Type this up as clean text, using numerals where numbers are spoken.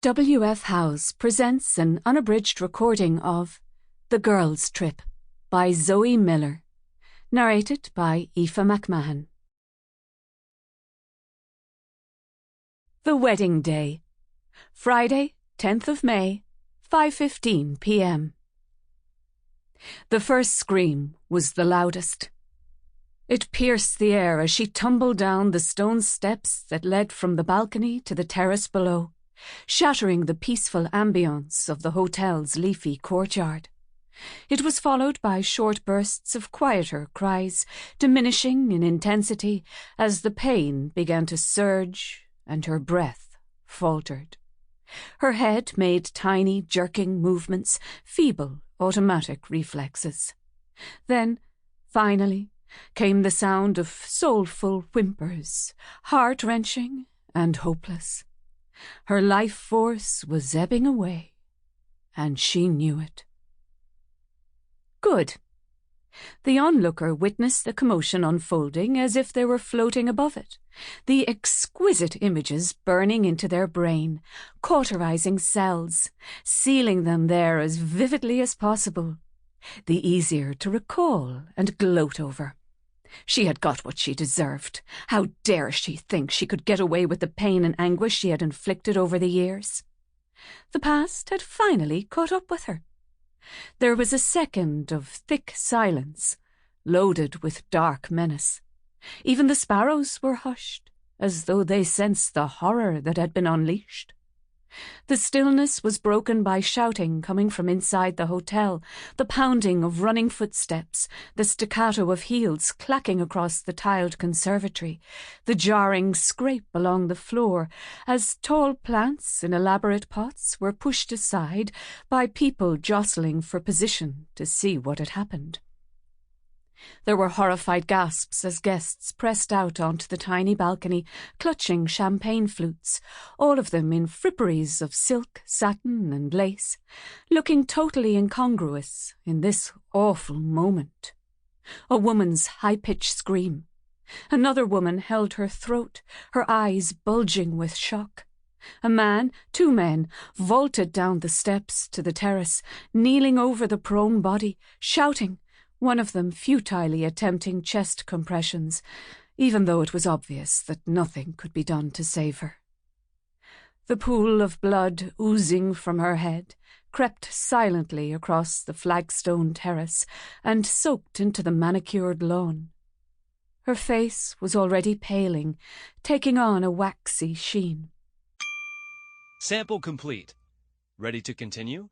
W.F. House presents an unabridged recording of The Girls' Trip by Zoe Miller, narrated by Aoife McMahon. The Wedding Day, Friday, 10th of May, 5:15 p.m. The first scream was the loudest. It pierced the air as she tumbled down the stone steps that led from the balcony to the terrace below, shattering the peaceful ambience of the hotel's leafy courtyard. It was followed by short bursts of quieter cries, diminishing in intensity as the pain began to surge and her breath faltered. Her head made tiny, jerking movements, feeble, automatic reflexes. Then, finally, came the sound of soulful whimpers, heart-wrenching and hopeless. Her life force was ebbing away, and she knew it. Good. The onlooker witnessed the commotion unfolding as if they were floating above it, the exquisite images burning into their brain, cauterizing cells, sealing them there as vividly as possible, the easier to recall and gloat over. She had got what she deserved. How dare she think she could get away with the pain and anguish she had inflicted over the years? The past had finally caught up with her. There was a second of thick silence, loaded with dark menace. Even the sparrows were hushed, as though they sensed the horror that had been unleashed. The stillness was broken by shouting coming from inside the hotel, the pounding of running footsteps, the staccato of heels clacking across the tiled conservatory, the jarring scrape along the floor as tall plants in elaborate pots were pushed aside by people jostling for position to see what had happened. There were horrified gasps as guests pressed out onto the tiny balcony, clutching champagne flutes, all of them in fripperies of silk, satin and lace, looking totally incongruous in this awful moment. A woman's high-pitched scream. Another woman held her throat, her eyes bulging with shock. A man, two men, vaulted down the steps to the terrace, kneeling over the prone body, shouting, one of them futilely attempting chest compressions, even though it was obvious that nothing could be done to save her. The pool of blood oozing from her head crept silently across the flagstone terrace and soaked into the manicured lawn. Her face was already paling, taking on a waxy sheen. Sample complete. Ready to continue?